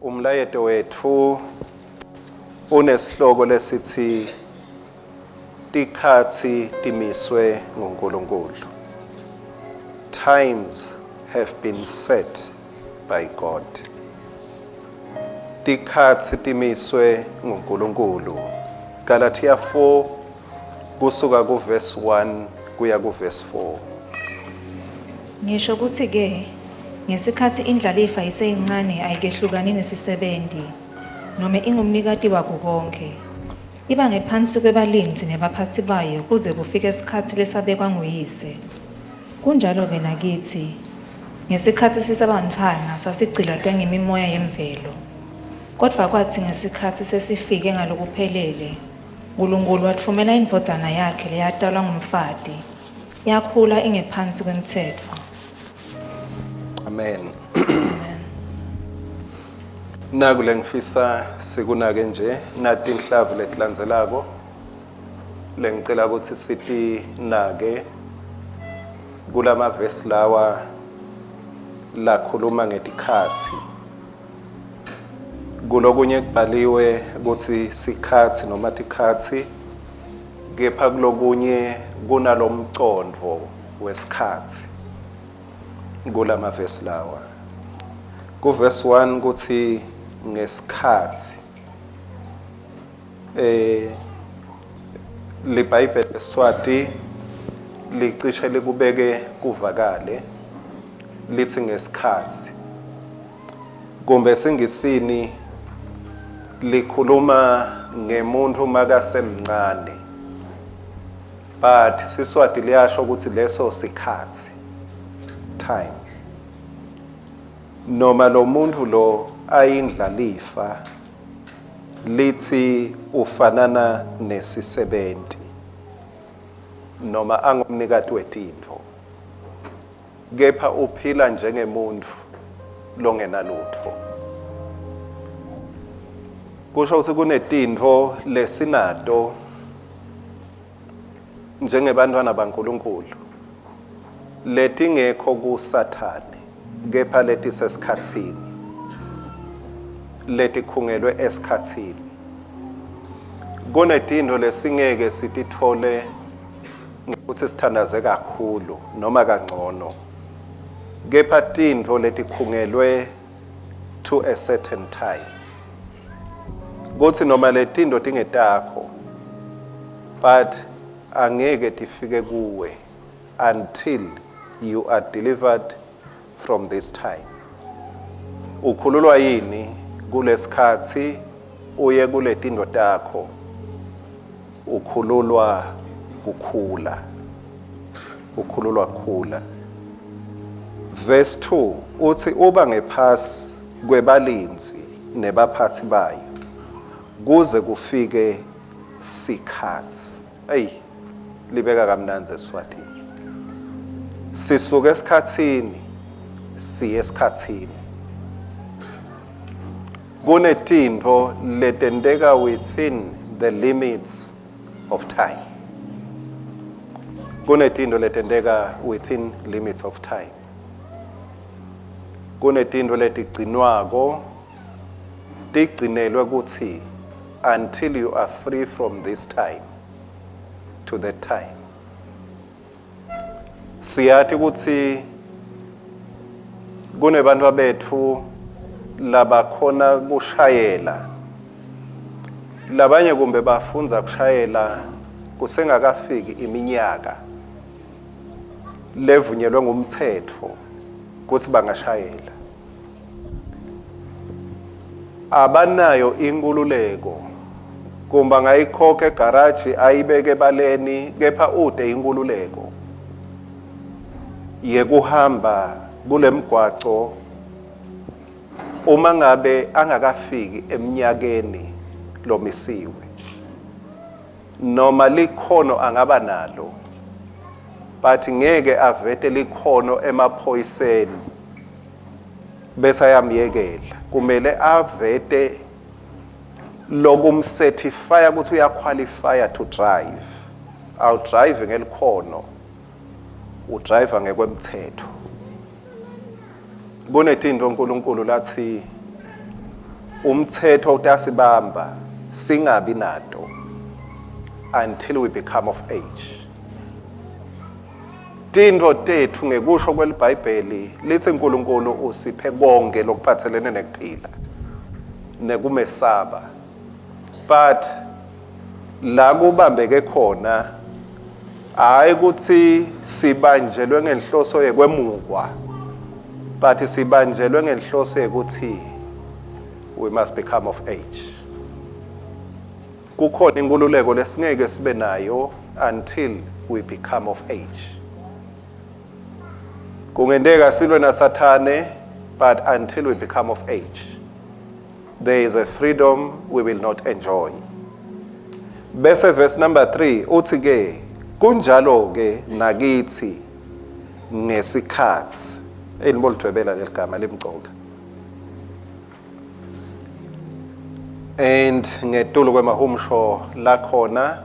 Umlayeto wethu unesihloko lesithi tikhathi timiswe nguNkulunkulu. Times have been set by God. Tikhathi timiswe nguNkulunkulu. Galatia 4 kusuka ku verse 1 kuya ku verse 4. Ngisho ukuthi ke ngesikhathi indlalifa iseyincane ayikehlukani nesisebenzi noma ingumnikati wako konke iba ngephansi kwebalinzi nebaphathi bayo kuze kufike isikhathi lesabekwa nguyise. Kunjalo ke nakithi ngesikhathi sisabantwana sasigcilatwe ngemimoya yemvelo, kodwa kwathi ngesikhathi sesifike ngalokuphelele uNkulunkulu wathumela indodana yakhe leyatalwa ngumfati yakhula ingephansi kwemithetho. Amen. Naku lengifisa sikunake nje nathi inhlavu letilandzelako lengicela ukuthi sithi nake kulama verse lawa lakhuluma ngetikhathi. Kulokunye kubhaliwe ukuthi sikhathi noma tikhathi, kepha kulokunye kunalomcondvo wesikhathi kulama verse lawa. Ku verse 1 kuthi ngesikhathi liBhayibheli leSiswati licishe likubeke kuvakale lithi ngesikhathi, kumbe singisini likhuluma ngemuntu makasemncane, but Siswati liyasho ukuthi leso sikhathi, time. Noma lo muntu lo ayindlalifa lithi ufanana nesisebenti noma angumnikati wetintfo, kepha uphila njengemuntu longenalutho. Kusho ukuthi kunetintfo lesinato njengebantwana baNkulunkulu letingekho kuSathane, kepha letisesikhatsini, letikhungelwe esikhatsini. Kunetintfo lesingeke sitithole ukuthi sithandaze kakhulu noma kangcono, kepha tintfo letikhungelwe to a certain time. Kuthi noma letintfo tingetakho, but angeke tifike kuwe until you are delivered from this time. Ukhululwa yini kulesikhathi uye kuletintfo takho? Ukhululwa kukhula. Ukhululwa kukhula. Verse 2 uthi uba ngephasi kwebalinzi nebaphathi bayo kuze kufike sikhathi. Libeka kamnanzi eSiswatini. Sisuke esikhatsini siye esikhatsini. Kunetintfo letenteka within the limits of time. Kunetintfo letenteka within limits of time. Kunetintfo letigcinwako tigcinelwe kuthi until you are free from this time to that time. Siyathi ukuthi kunebantu abethu labakhona kushayela, labanye kumbe bafunza kushayela kusengakafiki iminyaka levunyelwe ngumthetho ukuthi bangashayela. Abanayo inkululeko kumba ngayikhokha egarage ayibeke ebaleni, kepha ude inkululeko yekuhamba kulemgwaco uma ngabe angakafiki eminyakeni lomisiwe, noma likhono angaba nalo, but ngeke avete likhono emaphoyiseni bese ayamyekela. Kumele avete lokumcertify ukuthi uyaqualify to drive. Awu drive ngelikhono, udrive ngekwemthetho. Kunetinto uNkulunkulu lathi umthetho utasibamba singabi nato until we become of age. Tintfo tethu ngekusho kwelibhayibheli lithi uNkulunkulu usiphe konke lokuphathelene nekuphila nekumesaba. But la kubambeke khona hayi ukuthi sibanjelwe ngenhloso yekwemukwa, but sibanjelwe ngenhloso yekuthi we must become of age. Kukhona inkululeko lesingeke sibe nayo until we become of age. Kungendeka silwe naSathane, but until we become of age, there is a freedom we will not enjoy. Bese verse number 3 uthi ke kunjalo ke nakithi ngesikhathi elibolithwebela leligama limgcoka. And ngetulu kwemahumsho la khona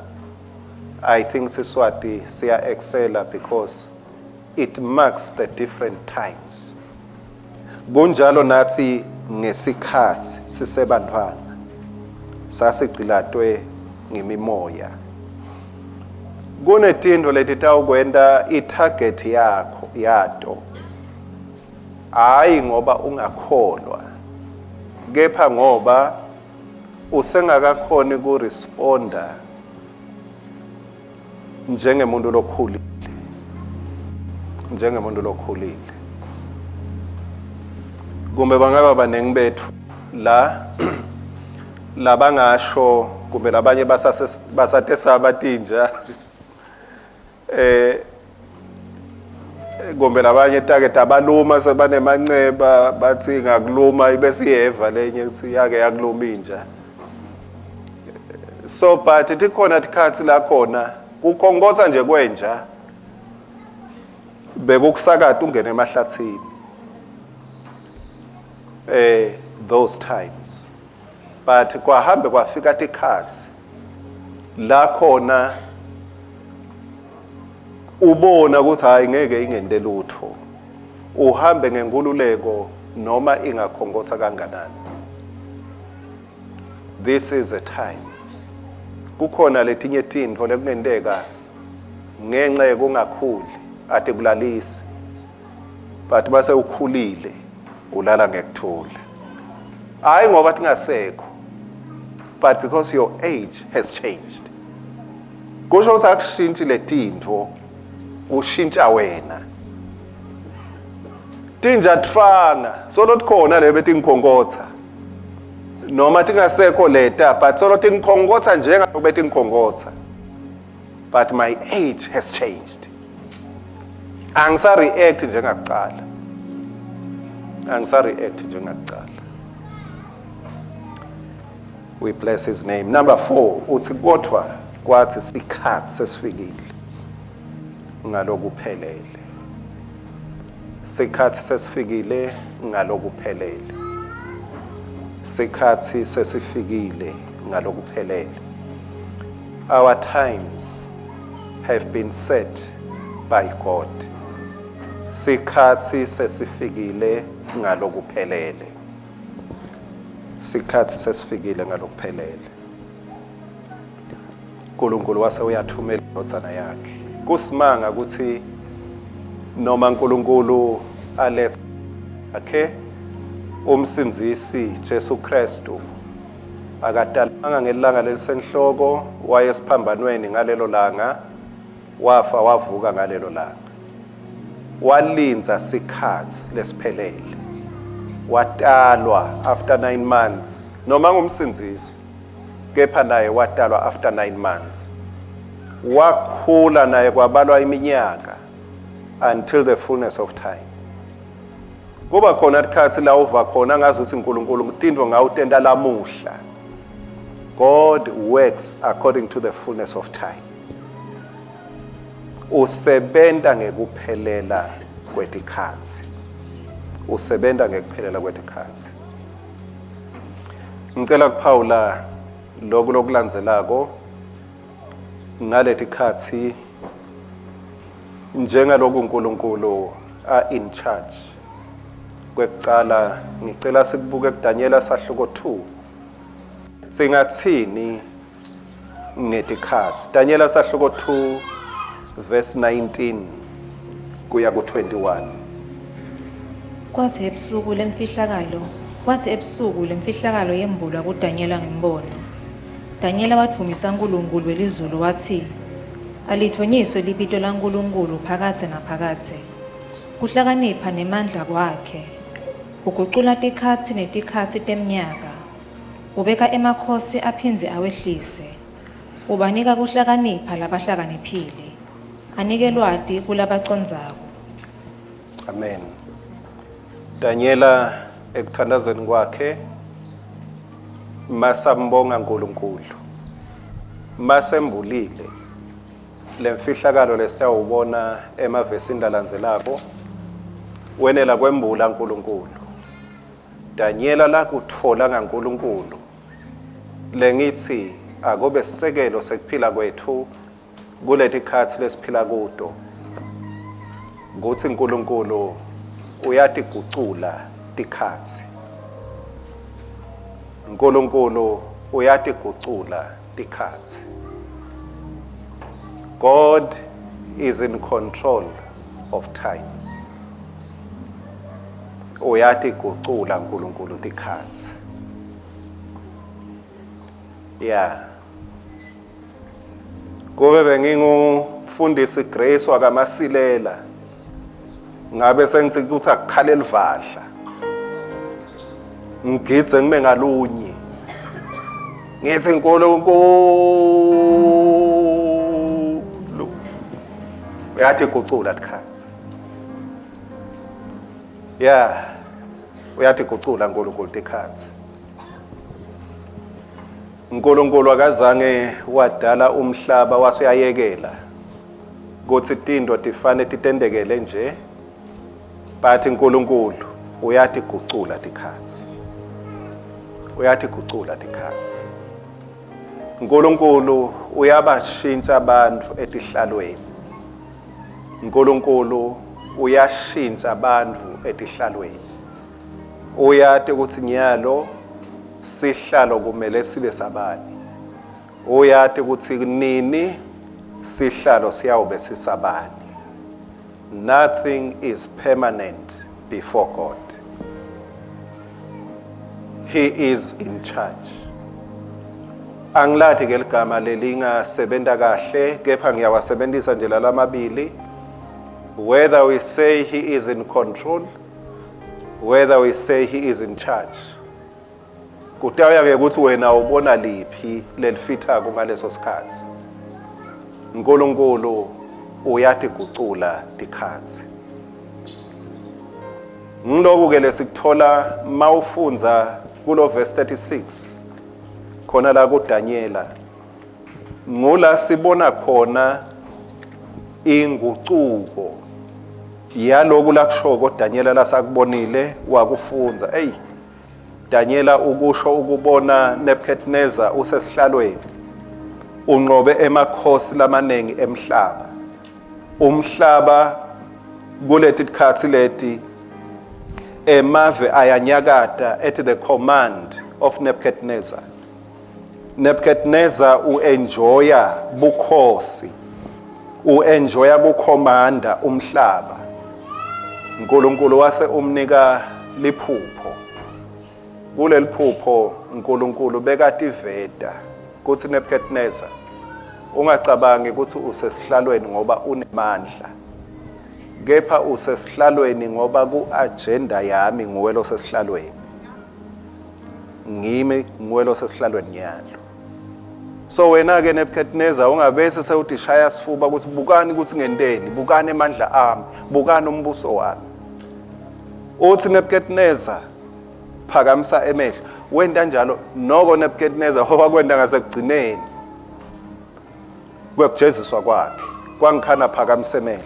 I think Siswati siya excela because it marks the different times. Kunjalo nathi ngesikhathi sisebantwana sasigcilatwe ngemimoya. Kunetinto letitawukwenta itarget yakho yato hayi ngoba ungakholwa, kepha ngoba usengakakhoni kuresponda njengemuntu lokhulile, njengemuntu lokhulile. Kumbe bangaba banengi bethu la labangasho kumbe labanye basate sabatinja kumbe labanye target abaluma sebanemanceba bathi ngakuluma ibesiyeva lenye ukuthi yake yakuluma inja. So but tikhona tikhathi la khona kukhongoza nje kwenja bekukusakade ungene emahlathini. Those times, but kwahambe kwafika tikhathi la khona ubona ukuthi hayi ngeke ingente lutho, uhambe ngenkululeko noma ingakhongotha kanganani. This is a time. Kukhona letinye tintfo lekungendeka ngenxa yekungakhuli ade kulalisi, but base ukhulile ulala ngekuthula. Hayi ngoba tingasekho, but because your age has changed. Kusho ukuthi akushintshi letintfo, kushintsha wena. Tinja tfanga solo tikhona lebe tingikhongotha noma tingasekho leta, but solo tingikhongotha njengoba tingikhongotha, but my age has changed. Angisa react njengakucala, angisa react njengakucala. We bless his name. Number 4 uthi kodwa kwathi isikhathi sesifikile ngalokuphelele. Isikhathi sesifikile ngalokuphelele. Isikhathi sesifikile ngalokuphelele. Our times have been set by God. Isikhathi sesifikile ngalokuphelele. Isikhathi sesifikile ngalokuphelele. uNkulunkulu wase uyathumela indodzana yakhe. Kusimanga ukuthi noma uNkulunkulu alethe akhe umsinzisi Jesu Kristu akadalanga ngelanga lelisenhloko, wayesiphambanweni ngalelo langa, wafa wavuka ngalelo langa. Walinza isikhathi lesiphelele. Watalwa after 9 months, noma ngumsinzisi kepha naye watalwa after 9 months. Wakhula naye kwabalwa iminyaka until the fullness of time. Kuba khona isikhathi la uva khona ngazi ukuthi uNkulunkulu tintfo ngawutenda lamuhla. God works according to the fullness of time. Usebenta ngekuphelela kwetikhathi. Usebenta ngekuphelela kwetikhathi. Ngicela kuPaula lokho lokulandzelako ngaletikhathi njengalokho uNkulunkulu in charge kwekucala ngicela sikubuke kuDaniela sahluko 2 singathini ngetikhathi. Daniela sahluko 2 verse 19 kuya ku21. Kwathi ebusuku lemfihlakalo yembulwa kuDaniela ngembono. Daniela wathumisa uNkulunkulu welizulu wathi, alithonyiswe libito laNkulunkulu phakathe naphakathe. Kuhlakanipha nemandla kwakhe. Ugucula tikhathi netikhathi temnyaka. Ubeka emakhosi aphinze awehlise. Ubanika kuhlakanipha labahlakaniphile. Anike lwati kulabacondzako. Amen. Daniela ekuthandazeni kwakhe masambonga uNkulunkulu. Masembulile lemfihlakalo lesitawubona emavesini lalandzelako wenela kwembula uNkulunkulu. Daniela la kutfola ngaNkulunkulu lengithi akobe sisekelo sekuphila kwethu kuleti khathi lesiphila kuto. Kuthi uNkulunkulu uyatigucula tikhathi. uNkulunkulu uyatigucula tikhathi. God is in control of times. Uyatigucula uNkulunkulu tikhathi. Yeah. Kube bengingufundisi Grace wakaMasilela. Ngabe sengithi ukuthi akukhale livadla. Ngidze ngime ngalunye. Ngithi uNkulunkulu uyatigucula tikhathi. Yeah. Uyatigucula uNkulunkulu tikhathi. uNkulunkulu akazange wadala umhlaba waseyayekela ukuthi tinto tifane titendekele nje, but uNkulunkulu uyatigucula tikhathi. Uyatigucula tikhathi. uNkulunkulu uyabashintsha abantu etihlalweni. uNkulunkulu uyashintsha abantu etihlalweni. Uyathi ukuthi nyalo sihlalo kumele sibe sabani. Uyathi ukuthi nini sihlalo siyawube sisabani. Nothing is permanent before God. He is in charge. Angilathi ke ligama lelingasebenta kahle, kepha ngiyawasebenzisa nje lalamabili. Whether we say he is in control, whether we say he is in charge. Kutawuya ke ukuthi wena ubona liphi lelifitha ngaleso sikhathi. uNkulunkulu uyatigucula tikhathi. Ngiloko ke lesikuthola mawufunza kulo verse 36 khona la kuDaniela. Ngula sibona khona ingucuko yaloku lakushoko Daniela lasakubonile wakufunza. Daniela ukusho ukubona Nebuchadnezzar usesihlalweni. Unqobe emakhosi lamanengi emhlaba. Umhlaba kuleti tikhathi leti emave ayanyakata at the command of Nebuchadnezzar. Nebuchadnezzar uenjoya bukhosi. Uenjoya bukhomanda umhlaba. uNkulunkulu wase umnika liphupho. Kuleli phupho uNkulunkulu bekativeta kuthi Nebuchadnezzar ungacabangi ukuthi usesihlalweni ngoba unemandla. Kepha usesihlalweni ngoba ku-agenda yami nguwelo sesihlalweni. Ngimi nguwelo sesihlalweni nyalo. So wena ke Nebuchadnezzar ungabese sewuthi shaya sifuba ukuthi bukani ukuthi ngenteni, bukani emandla ami, bukani umbuso wami. Uthi Nebuchadnezzar phakamisa emehlo. Wenda njalo noko Nebuchadnezzar wakwenda ngasekugcineni kwekujeziswa kwakhe. Kwangikhana phakamisa emehlo.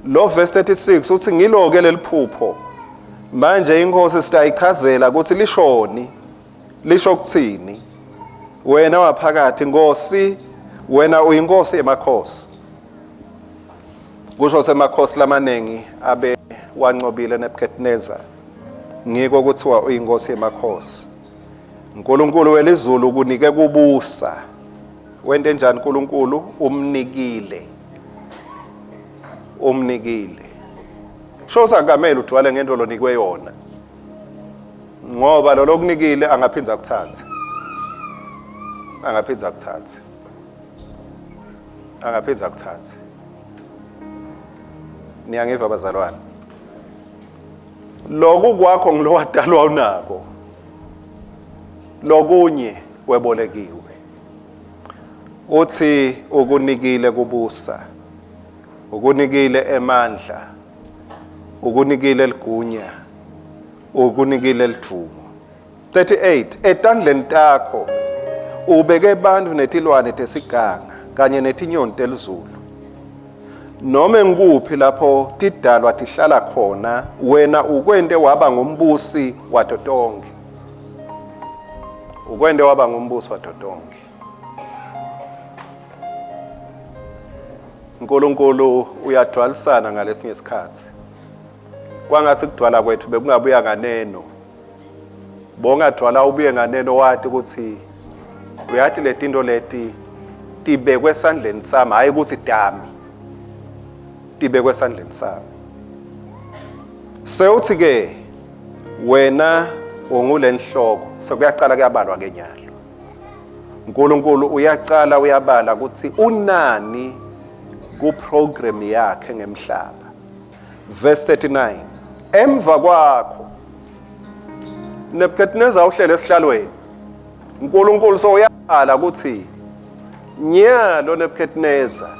Lo verse 36 uthi ngiloke leliphupho. Manje inkosi sitayichazela ukuthi lishoni. Lisho ukuthini? Wena waphakathi Nkosi, wena uyinkosi emakhosi. Kusho semakhosi lamanengi abe wancobile Nebuchadnezzar. ngiko kuthiwa uyinkosi yemakhosi. uNkulunkulu welizulu kunike kubusa. Wente njani uNkulunkulu? Umnikile. Sho sangamela udwale ngento lonikwe yona. Ngoba lo lokunikile angaphinza kuthathe. Niyangiva bazalwane. Lokhu kwakho ngilowadalwa unako. Lokunye webolekiwe. Uthi ukunikile kubusa. Ukunikile emandla. Ukunikile ligunya. Ukunikile lithumo. 38 etandleni takho ubeke abantu netilwane tesiganga kanye netinyoni telizulu. Noma ngikuphi lapho tidalwa tihlala khona, wena ukwende waba ngumbusi wadotonke. uNkulunkulu uyadwalisana ngalesinye isikhathi. Kwangathi kudwala kwethu bekungabuya nganeno. Bongadwala ubuye nganeno wathi ukuthi uyathi letinto leti tibekwe esandleni sami, hayi ukuthi dami. Tibekwe esandleni sami. Sewuthi ke wena ungulenhloko sekuyacala kuyabalwa ngenyalo. uNkulunkulu uyacala uyabala ukuthi unani ku program yakhe ngemhlaba. Verse 39 emva kwakho Nebukadnezar uhlele esihlalweni. uNkulunkulu soyabala ukuthi nyalo Nebukadnezar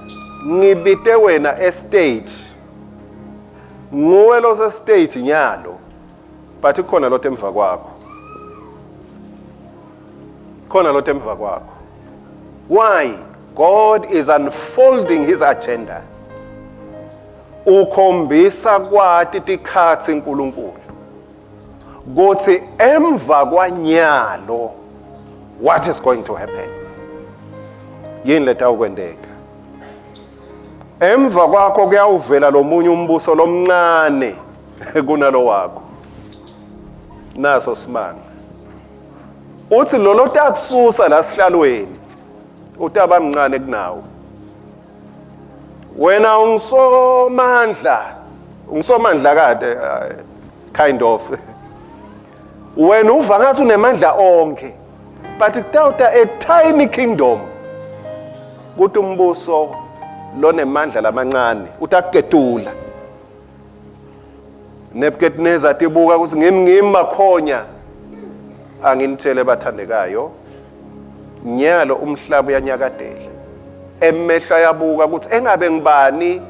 ngibite wena estage. Nguwe lo stage nyalo. But khona lo emva kwakho. Why? God is unfolding his agenda. Ukhombisa kwathi tikhathi uNkulunkulu. Kuthi emva kwanyalo what is going to happen? Yini leta ukwendeka? Emva kwakho kuyawuvela lomunye umbuso lomncane kunalo wakho. Naso simanga. Uthi lolo takususa la sihlalweni. Utaba mncane kunawo. Wena ungisomandla kade kind of. Wena uva ngathi unemandla onke. But kutawuta a tiny kingdom. Kuthi umbuso lonemandla lamancane utakuketula. Nebukadnezar tibuka ukuthi ngimi makhonya anginitshele bathandekayo. Nyalo umhlaba uyanyakadela. Emehla yabuka ukuthi engabe ngibani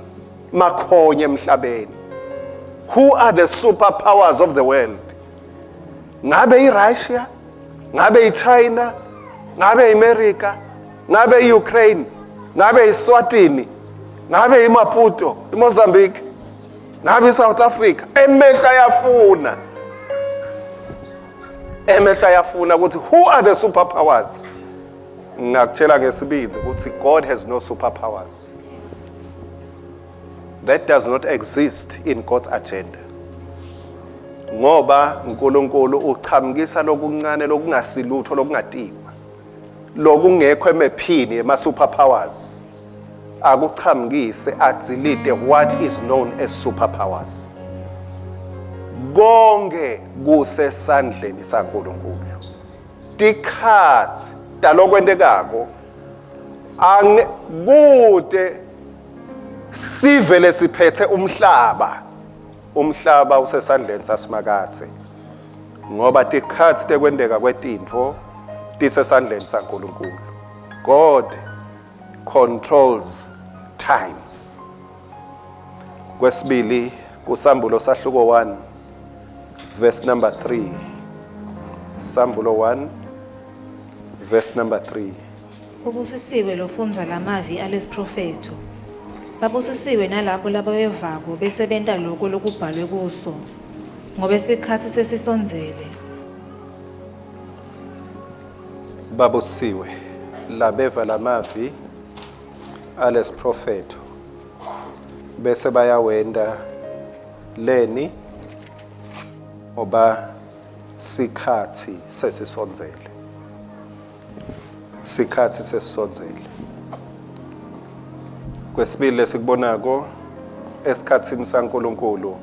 makhonya emhlabeni. Who are the superpowers of the world? Ngabe iRussia, ngabe iChina, ngabe iAmerica, ngabe iUkraine, ngabe iSwatini, ngabe iMaputo, iMozambique, ngabe iSouth Africa. Emehla yafuna ukuthi who are the superpowers? Ngakutshela ngesibindi ukuthi God has no superpowers. That does not exist in God's agenda. Ngoba uNkulunkulu uchamkisa lokuncane lokungasilutho lokungatiwa. Lokungekho emephini ema superpowers. Akuchamkise adzilite what is known as superpowers. Konke kusesandleni saNkulunkulu. Tikhathi talokwentekako kude sivele siphethe umhlaba usesandleni sasimakathe ngoba tikhathi tekwendeka kwetintfo tisesandleni saNkulunkulu. God controls times. Kwesibili kuSambulo sahluko 1 verse number 3. Sambulo 1 verse number 3. Ubusisiwe lofunza lamavi alesiprofetho. Babusisiwe nalabo labayevako besebenta lokho lokubhalwe kuso. Ngoba isikhathi sesisonzele. Babusisiwe labeva lamavi alesiprofetho. Bese bayawenda leni ngoba sikhathi sesisonzele. Sikhathi sesisonzele. Kwesibili lesikubonako esikhathini saNkulunkulu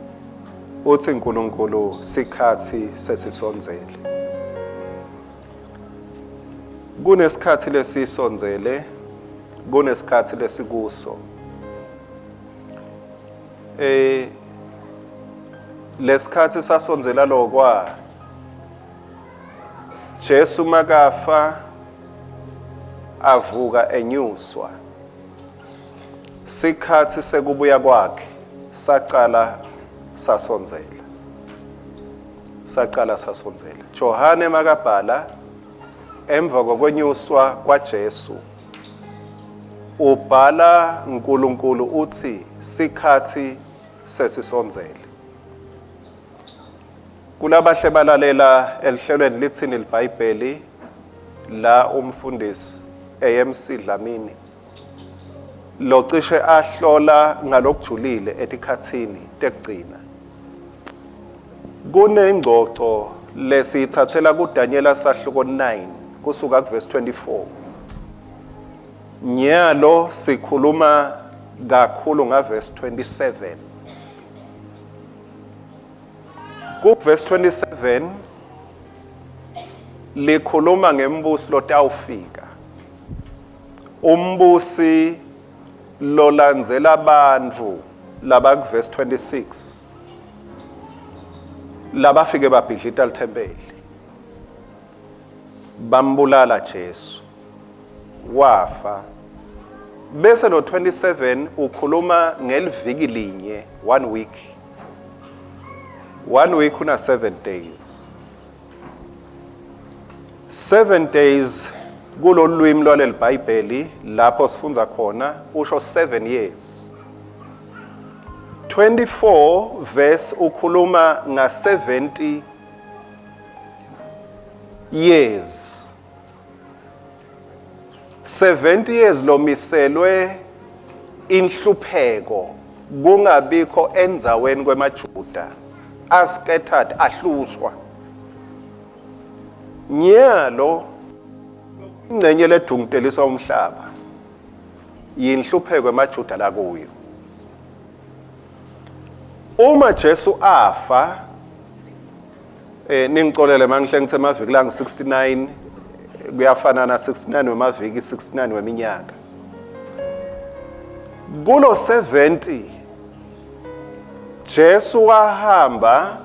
uthi uNkulunkulu sikhathi sesisonzele. Kunesikhathi lesisonzele, kunesikhathi lesikuso. Lesikhathi sasonzela lokwa Jesu makafa avuka enyuswa. Sikhathi sekubuya kwakhe saqala sasonzela. Saqala sasonzela. Johane makabhala emva kokwenyuswa kwaJesu ubhala uNkulunkulu uthi sikhathi sesisonzele. Kulabahle balalela elihlelweni lithini iBhayibheli la umfundisi AMC Dlamini locishe ahlola ngalokujulile etikhathini tekugcina. Kunengxoxo lesithathela kuDaniel sahluko 9 kusuka kuverse 24. Nyalo sikhuluma kakhulu ngaverse 27. Kuverse 27 likhuluma ngembusi lotawufika. Umbusi lolandzela abantu laba kuverse 26 labafike babhidlita lithempeli bambulala Jesu wafa. Bese lo 27 ukhuluma ngeliviki linye, 1 week. 1 week una 7 days. 7 days kulolwimi lwaleli Bhayibheli lapho sifunza khona usho 7 years. 24 verse ukhuluma nga 70 years. 70 years lomiselwe inhlupheko kungabikho endzaweni kwemaJuda ascattered ahlushwa. Nyalo ingcenye ledunguteliswa umhlaba yinhlupheko emaJuda la kuyo. Uma Jesu afa ningicolele mangihle ngithe maviki la 69 kuyafana na 69 wemaviki 69 weminyaka. Kulo 70 Jesu wahamba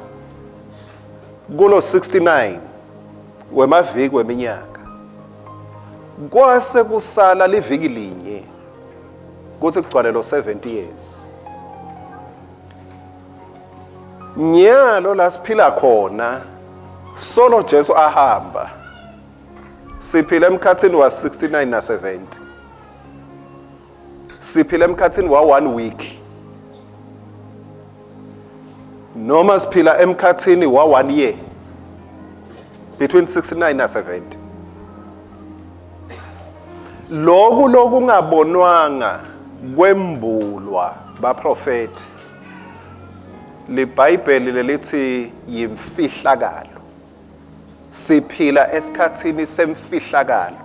kulo 69 wemaviki weminyaka. Kwase kusala liviki linye kuthi kugcwale lo 70 years. Nyalo la siphila khona solo Jesu ahamba siphila emkhathini wa 69 na 70. Siphila emkhathini wa 1 week. Noma siphila emkhathini wa 1 year between 69 na 70. Lokhu ngabonwanga kwembulwa baprofeti liBhayibheli lelithi yimfihlakalo. Siphila esikhathini semfihlakalo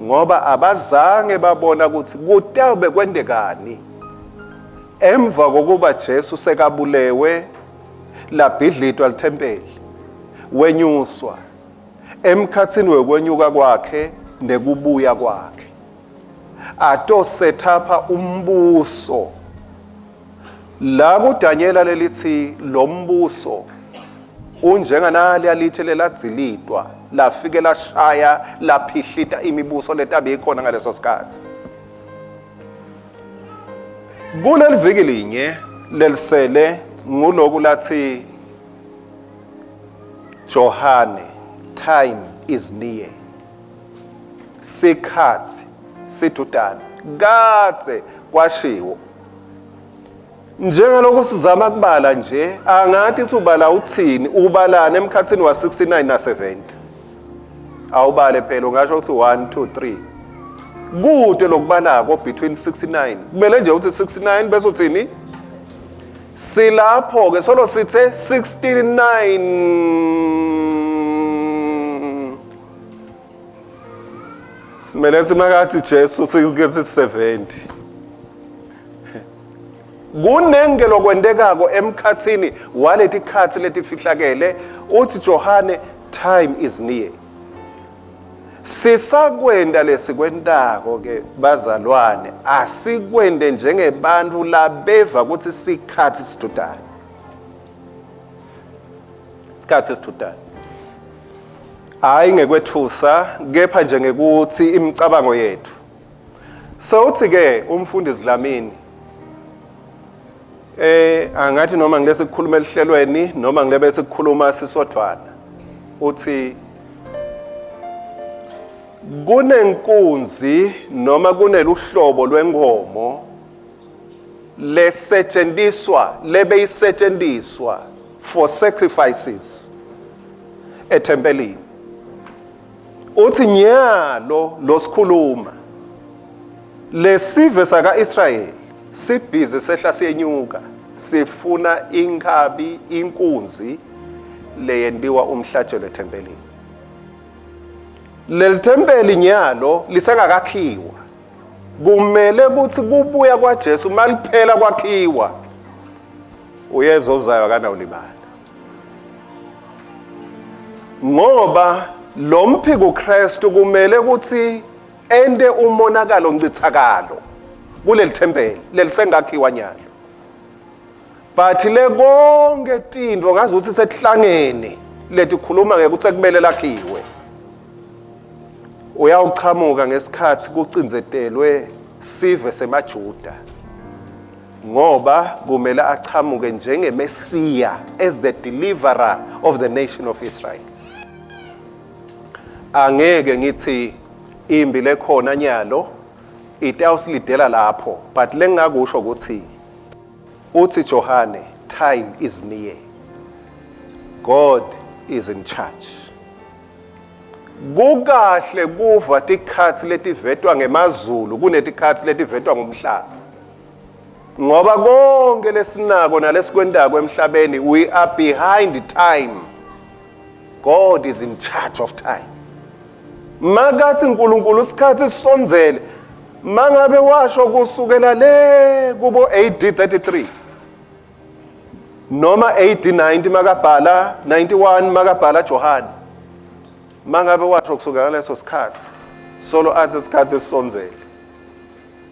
ngoba abazange babona ukuthi kutawube kwendekani emva kokuba Jesu sekabulewe labhidlitwa lithempeli wenyuswa emkhathini wekwenyuka kwakhe nekubuya kwakhe ato setapha umbuso la kuDaniela lelithi lo mbuso unjenganali alithi leladzilitwa lafike lashaya laphihlita imibuso letabe ikhona ngaleso sikhathi. Kuleli viki linye lelisele nguloku lathi Johane, time is near. Sikhathi sidudana katse kwashiwo. Njengalokho sizama kubala nje angathi ubala uthini ubalana emkhathini wa 69 na 70. Awubale phela ungasho ukuthi 1 2 3. Kude lokubalako between 69. Kumele nje uthi 69 bese uthini silapho ke solo sithe 69 simele simakathi Jesu sikukethi 70 kunenge lokwendekako emkhathini walethi khathi letifihlakele uthi Johane time is near. Sisakwenda lesikwendako ke bazalwane asikwende njengebantu labeva ukuthi sikhathi sidudane. Sikhathi sidudane. Hayi ngekwethusa kepha nje ngekuthi imicabango yethu. Sawuthi ke umfundi Dlamini angathi noma ngilese kukhuluma elihlelweni noma ngilebe sikukhuluma sisodwana uthi kunenkunzi noma kuneluhlobo lwenkomo lesetshenziswa lebeyisetshenziswa for sacrifices etempelini uthi nyalo losikhuluma lesive saka Israel sibhizi sehla siyenyuka sifuna inkabi inkunzi leyendiwa umhlatshelo etempelini. Leli tempeli nyalo lisengakakhiwa kumele ukuthi kubuya kwaJesu maliphela kwakhiwa uyeza ozayo akanawulibala ngoba lo mphiko uKristu kumele ukuthi ende umonakalo ncithakalo kuleli tempeli lelisengakhiwa nyalo but le konke tindvo ngazuthi sekuhlangene lethi khuluma ngekuthi kumele lakhiwe uyawuqhamuka ngesikhathi kucinzetelwe sive semaJuda ngoba kumele aqhamuke njengeMessiah as the deliverer of the nation of Israel. Angeke ngithi imbi lekhona nyalo itawusilidela lapho but lengakusho ukuthi uthi Johane time is near. God is in charge. Kukahle kuva tikhathi letivetwa ngemazulu kunetikhathi letivetwa ngomhlaba ngoba konke lesinako nalesikwendako emhlabeni we are behind time. God is in charge of time. Makathi uNkulunkulu isikhathi sisonzele mangabe washo kusukela le kubo AD 33 noma AD 90 makabhala 91 makabhala Johane mangabe washo kusukela leso sikhathi solo athi isikhathi esisonzele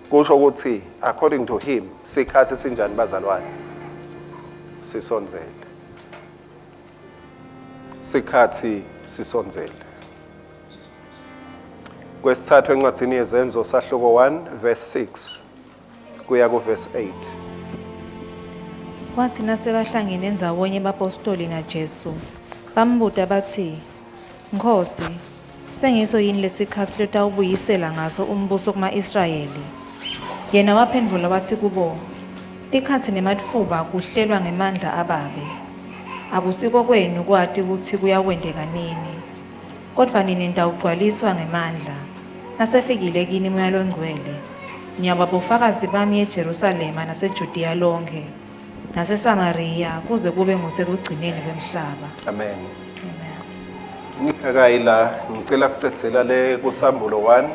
kusho ukuthi according to him sikhathi sinjani bazalwane sisonzele sikhathi sisonzele. Kwesithathu encwadini yezenzo sahluko 1 verse 6 kuya ku verse 8. Kwathi nasebahlangene ndzawonye abapostoli naJesu bambuta bathi Nkosi sengiso yini lesikhathi lotawubuyisela ngaso umbuso kuma-Israyeli. Yena waphendula wathi kubo tikhathi nematfuba kuhlelwa ngemandla ababe akusiko kwenu kwati ukuthi kuyakwendeka nini kodwa nini nitawugcwaliswa ngemandla nasefikile kini moya longcwele niyaba bufakazi bami eJerusalema naseJudiya lonke naseSamariya kuze kube ngusekugcineni kwemhlaba. Amen. Ngikayila ngicela kucetsela le kusambulo 1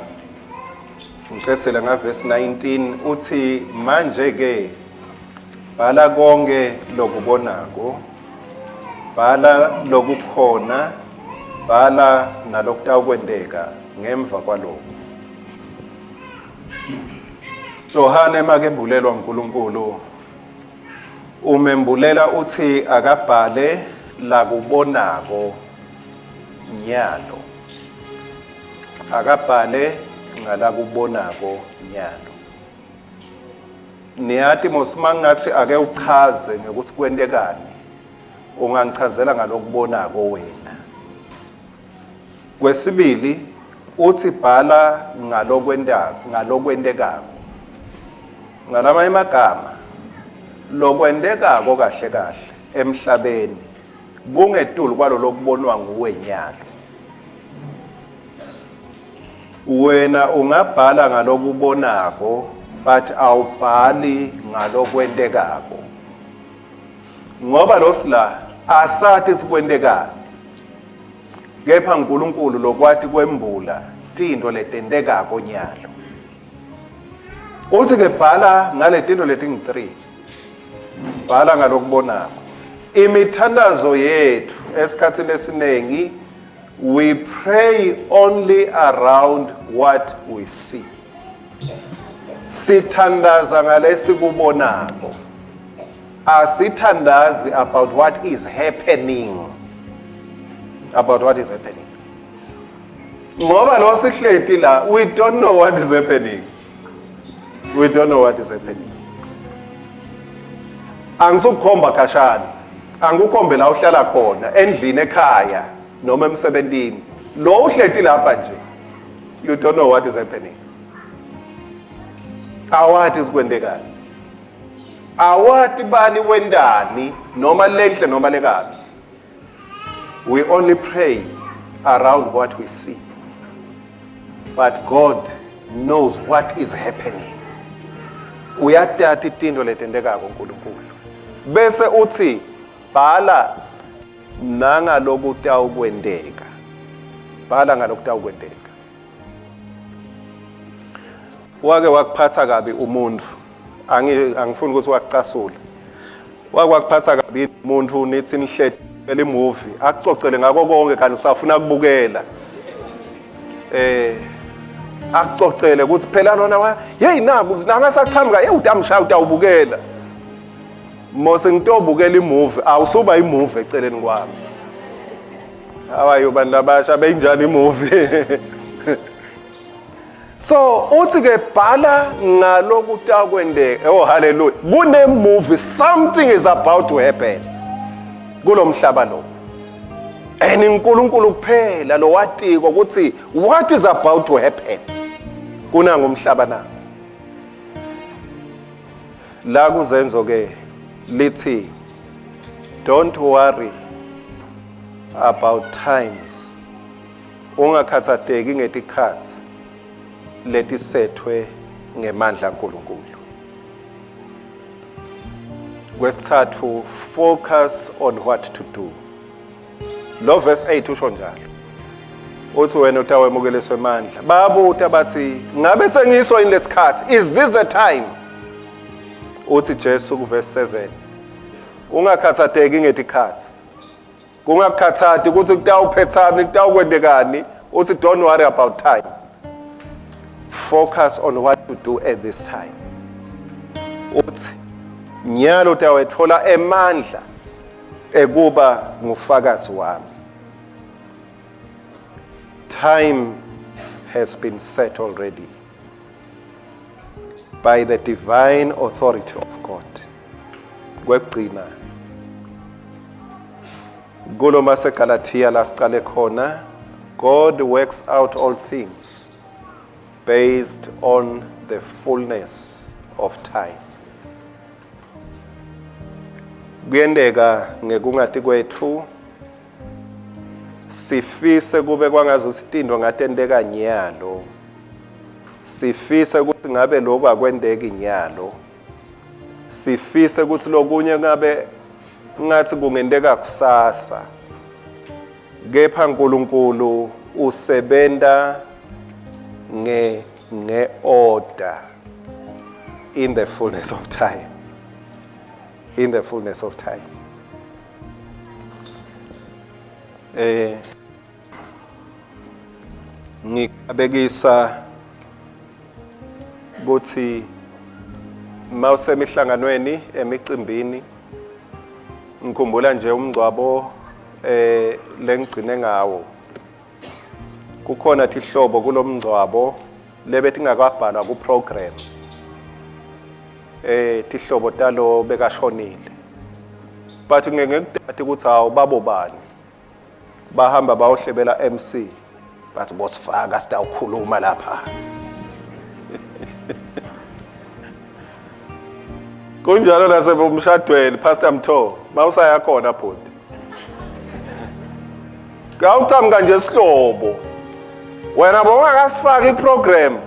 ngicetsela nga verse 19 uthi manje ke bhala konke lokubonako bhala lokukhona bhala nalokutawukwendeka ngemva kwalokho. Johane makembulelwa uNkulunkulu umembulela uthi akabhale la kubonako nyalo akabhale ngala kubonako nyalo. Niyathi mosimangathi ake uchaze ngekuthi kwendekani ungangichazela ngalokubonako wena. Kwesibili uthi bhala ngalokwendekako ngalama emagama lokwendekako kahle kahle emhlabeni kungetulu kwalo lokubonwa nguwe nyalo. Wena ungabhala ngalokubonako but awubhali ngalokwendekako ngoba losila asathi sikwendekani, kepha uNkulunkulu lokwati kwembula tinto letendekako nyalo. Uthi ke bhala ngale tinto letingi-3, bhala ngalokubonako. Imithandazo yethu esikhatsini esiningi we pray only around what we see. Sithandaza ngalesikubonako, asithandazi about what is happening. About what is happening. Ngoba lo sihleti la, we don't know what is happening. We don't know what is happening. Angisukukhomba khashana, angikukhombe la uhlala khona, endlini ekhaya noma emsebentini. Lo uhleti lapha nje, you don't know what is happening. Awathi isikwendekani. Awathi bani wendani noma lenhle noma lekabi. We only pray around what we see. But God knows what is happening. Uyathatha itinto letendekako uNkulunkulu. Bese uthi bhala nangalokutawukwendeka. Bhala ngalokutawukwendeka. Wake wakuphatha kabi umuntu. Angifuni ukuthi wakucasula. Wake wakuphatha kabi umuntu nithi nihleti le movie akucocele ngako konke kanti usafuna ukubukela. Akucocele ukuthi phela lona hey naku nangasaqhamuka hey utamshaya utawubukela. Mose ngitobukela imovie awusuba imovie eceleni kwami. Awayo bantu abasha benjani imovie. So uthi ke bhala ngalokutakwendeka. Oh hallelujah. Kune movie something is about to happen. Kulo mhlaba lo. And uNkulunkulu kuphela lo watiko ukuthi what is about to happen. Kuna ngomhlaba na. La kuzenzo ke lithi don't worry about times. Ungakhathateki ngetikhathi letisethwe ngemandla kaNkulunkulu. Kwesithathu, focus on what to do. Lo verse 8 usho njalo. Uthi wena utawemukeliswe amandla. Babuta bathi ngabe sengiso in lesikhathi, is this the time? Uthi Jesu ku verse 7. Ungakhathateki ngetikhathi. Kungakhathathi ukuthi kutawuphethani, kutawukwendekani. Uthi don't worry about time. Focus on what to do at this time. Uthi nyalo utawethola emandla ekuba ngufakazi wami. Time has been set already by the divine authority of God. Kwekugcina kulo maseGalatia lasicale khona, God works out all things based on the fullness of time. Kuyendeka ngekungati kwethu sifise kube kwangazo sitindo ngatendeka nyalo, sifise ukuthi ngabe lokho akwendeki nyalo, sifise ukuthi lokunye ngabe ngathi kungendeka kusasa. Kepha uNkulunkulu usebenta nge-order in the fullness of time. In the fullness of time. Ngikabekisa ukuthi mawusemihlanganweni emicimbini ngikhumbula nje umngcwabo lengigcine ngawo. Kukhona ihlobo kulomngcwabo lebethi ngakabhala ku program. Tihlobo talo bekashonile. But ngekudati ukuthi hawo babo bani bahamba bayohlebela MC bathi bosifaka sitawukhuluma lapha. Kunjalo nasebomshadweni Pastor Mtho mawusaya khona bhuti. Ngawucamka nje sihlobo. Wena bongakasifaka iprogram.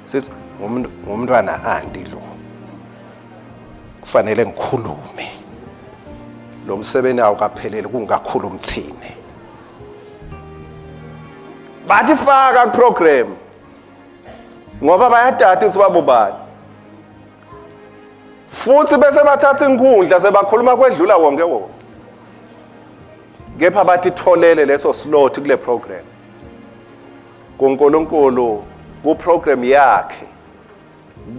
Sithi ngumntwana andi lo. Kufanele ngikhulume. lo msebenzi awukaphelele kungakhulu umthine. Bathi faka program ngoba bayadada isibabo bani. Futhi bese bathatha inkundla sebakhuluma kwedlula wonke wonke. Kepha bathi tholele leso slot kule program. kuNkulunkulu ku program yakhe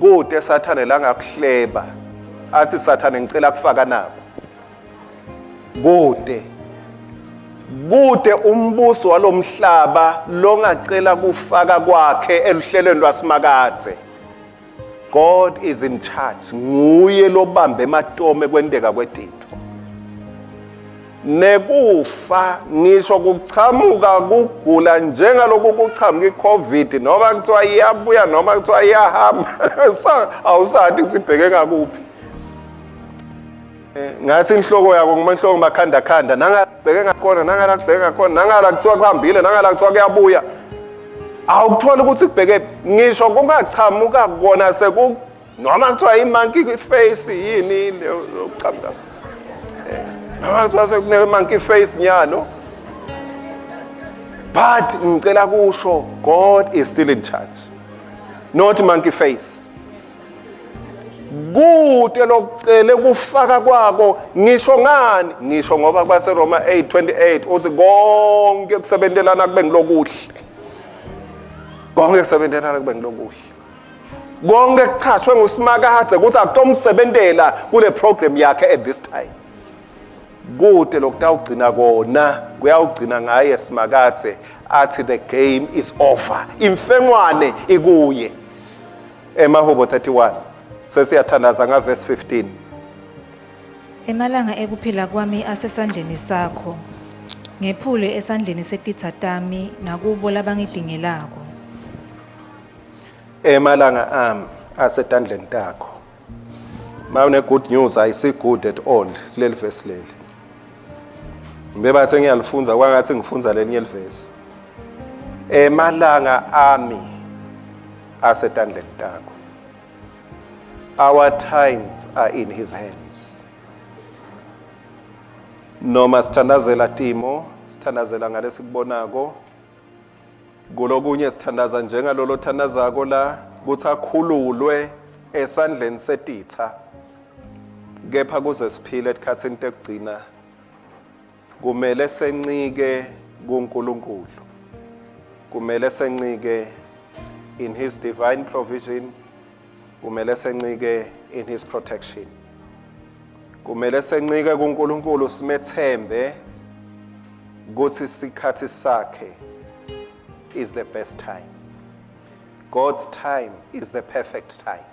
kude Sathane la ngakuhleba athi Sathane ngicela kufaka nako kude umbuso walomhlaba longacela kufaka kwakhe eluhlelweni lwasimakathe. God is in charge. Nguye lobambe ematome kwendeka kwetitho. Nekufa ngisho kuchamuka kugula njengaloku kuchamuka iCovid noma kuthiwa iyabuya noma kuthiwa iyahamba awusathi kusibheke ngakuphi. Ngathi inhloko yakho ngoma inhloko makhanda khanda nangabheke ngakhona nangalakubheke ngakhona nangala kuthiwa kuhambile nangala kuthiwa kuyabuya. Awukuthola ukuthi kubheke ngisho kungachamuka kona seku noma kuthiwa imonkey face yini lokuchamuka. Noma kuthiwa sekune monkey face nyano. But ngicela kusho God is still in charge. Not monkey face. Kude lokucela kufaka kwako ngisho ngani ngisho ngoba kwase Roma 8:28 uthi konke kusebenzelana kube ngilokuhle. Konke kusebenzelana kube ngilokuhle. Konke kuchashwe ngusimakathe ukuthi akutomsebentela kule program yakhe at this time. Kude lokutawugcina kona kuyawugcina ngaye simakathe athi the game is over. Imfengwane ikuye. Emahubo 31 sesiyathandaza nga verse 15. Emalanga ekuphila kwami asesandleni sakho. Ngephule esandleni setitha tami nakubo labangidingelako. Emalanga ami asetandleni takho. Mawune good news ayisi good at all kuleli verse leli. Mbebathe ngiyalifunza kwangathi ngifunza lenye verse. Emalanga ami asetandleni takho. Our times are in his hands. Noma sithandazela timo, sithandazela ngalesi kubonako. Kulokunye sithandaza njengalolo thandazako la kuthi akhululwe esandleni setitha. Kepha kuze siphile esikhathini tekugcina kumele sencike kuNkulunkulu. Kumele sencike in his divine provision. Kumele sencike in his protection. Kumele sencike kuNkulunkulu simethembe ukuthi isikhathi sakhe is the best time. God's time is the perfect time.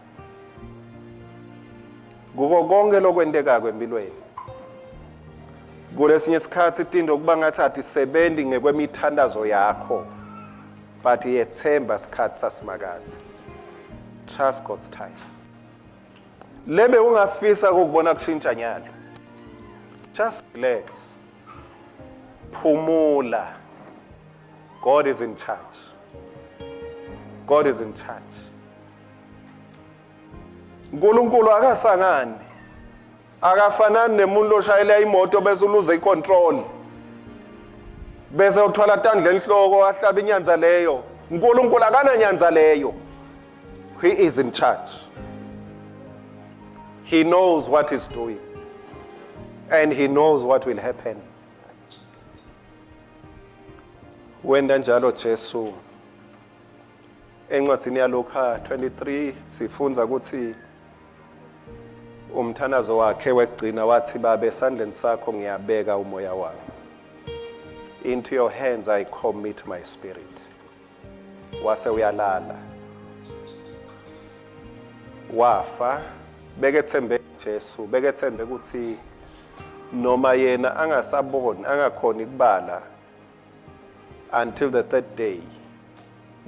Kuko konke lokwendeka kwempilweni. Kulesinye isikhathi itinto kuba ngathi atisebenzi ngekwemithandazo yakho. But yethemba isikhathi sasimakathe. Trust God's time. Lebe ungafisa ukubona kushintsha nyalo. Just relax. Phumula. God is in charge. God is in charge. uNkulunkulu akasangani. Akafanani nemuntu oshayela imoto bese uluza icontrol. Bese uthwala tandla enhloko ahlaba inyanza leyo. uNkulunkulu akana nyanza leyo. He is in charge. He knows what he's doing. And he knows what will happen. Wenda njalo Jesu encwadini yaLuka 23 sifunza ukuthi umthanazo wakhe wekugcina wathi babe esandleni sakho ngiyabeka umoya wami. Into your hands I commit my spirit. Wase uyalala. Wafa bekethembe Jesu bekethembe ukuthi noma yena angasaboni angakhoni kubala until the third day.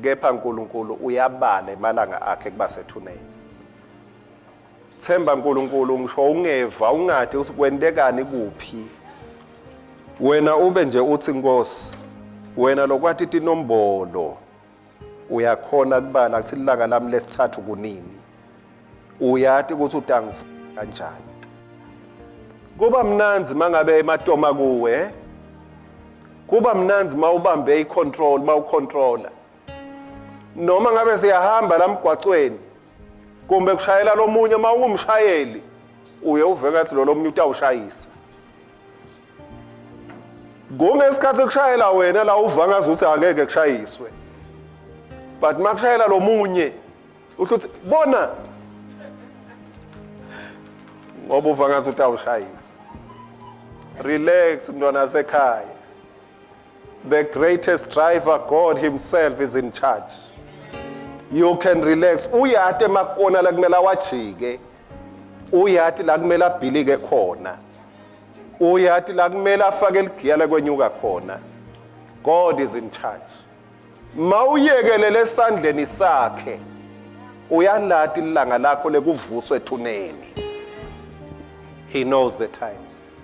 Kepha uNkulunkulu uyabala emalanga akhe kubasethuneni. Themba uNkulunkulu ngisho ungeva ungade ukuthi kwendekani kuphi. Wena ube nje uthi Nkosi wena lokwathi inombolo uyakhona kubala ukuthi ilanga lami lesithathu kunini. Uyathi ukuthi utangifuna kanjani. Kuba mnanzi mangabe ematoma kuwe. Kuba mnanzi mawubambe icontrol, mawucontroller. Noma ngabe siyahamba la mgwaqweni kumbe kushayela lomunye mawungumshayeli uye uve ngathi lo munye utawushayisa. Ngesikhathi kushayela wena la uva ngazi ukuthi angeke kushayiswe. But makushayela lomunye uthi bona ngoba uva ngathi utawushayisa. Relax mntwana wasekhaya. The greatest driver, God himself, is in charge. You can relax. Uyati emakona la kumele awajike. Uyati la kumele abhilike khona. Uyati la kumele afake igiya la kwenyuka khona. God is in charge. Mawuyekelele esandleni sakhe uyalati ilanga lakho lekuvuswa ethuneni. He knows the times.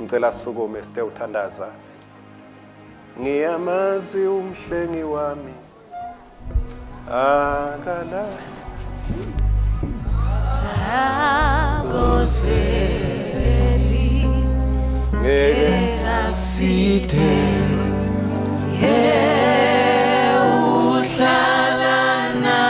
Ngicela sukume sithe uthandaza. Ngiyamazi umhlengi wami akala Agozeli Ngasite Uhlala nathi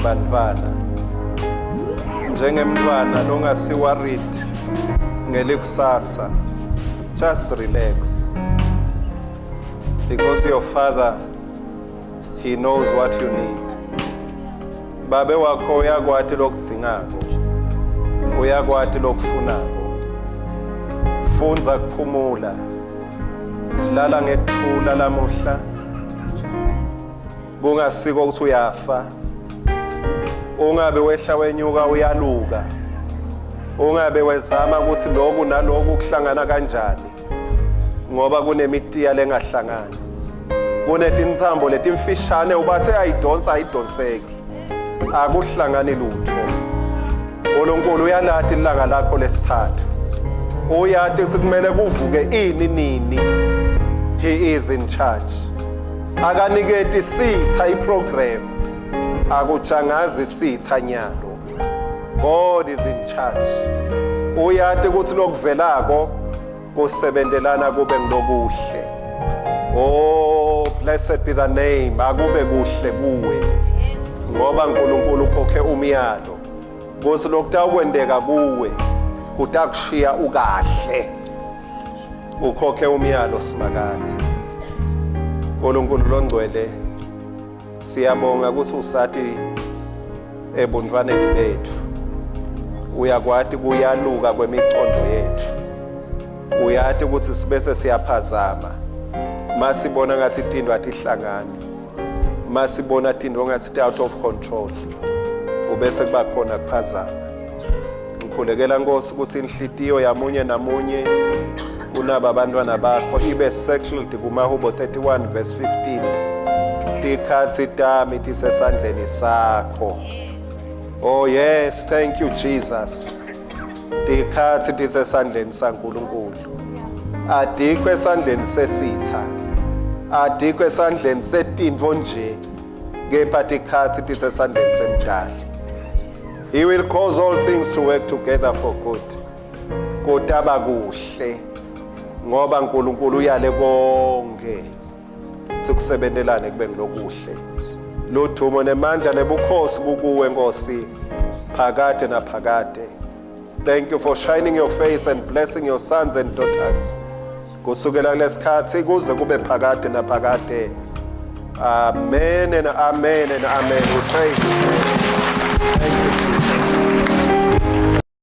bantwana njengemntwana longasi worried ngelikusasa. Just relax, because your father, he knows what you need. Babe wakho uyakwati lokudzingako, uyakwati lokufunako. Fundza kuphumula, lala ngekuthula lamuhla, kungasiko ukuthi uyafa. Ungabe wehla wenyuka uyaluka, ungabe wezama ukuthi lokhu nalokhu kuhlangana kanjani, ngoba kunemitiya lengahlangani, kunetinsambo letimfishane ubathe ayidonsa ayidonseki, akuhlangani lutho. uNkulunkulu uyalathi ilanga lakho lesithathu, uyathi ukuthi kumele kuvuke ini nini. He is in charge. Akaniketi sitha iprogram, akujangazi sitha nyalo. God is in charge. Uyathi ukuthi lokuvelako kusebendelana kube ngilokuhle. Oh, blessed be the name. Akube kuhle kuwe. Ngoba uNkulunkulu ukhokhe umyalo. Kuthi lokutha ukwendeka kuwe kutakushiya ukahle. Ukhokhe umyalo simakathi. uNkulunkulu longcwele siyabonga ukuthi usathi ebuntwaneni bethu. Uyakwathi kuyaluka kwemicondo yethu. Uyathi ukuthi sibese siyaphazama. Masibona ngathi into athi ihlangane. Masibona into ngathi out of control. Ubese kuba khona kuphazama. Ngikhulekela Nkosi ukuthi inhlitiyo yamunye namunye kunaba abantwana bakho ibe settled kumahubo 31 verse 15. Tikhathi tami tisesandleni sakho. Oh yes, thank you Jesus. Tikhathi tisesandleni saNkulunkulu. Adikho esandleni sesitha. Adikho esandleni setinto nje. Kepha tikhathi tisesandleni semdali. He will cause all things to work together for good. Kodaba kuhle. Ngoba uNkulunkulu uyale konke. Sikusebendelane kube ngilokuhle. Lodumo nemandla nebukhosi kukuwe Nkosi phakade naphakade. Thank you for shining your face and blessing your sons and daughters. Kusukela kulesikhathi kuze kube phakade naphakade. Amen and amen and amen. We pray. Thank you, Jesus.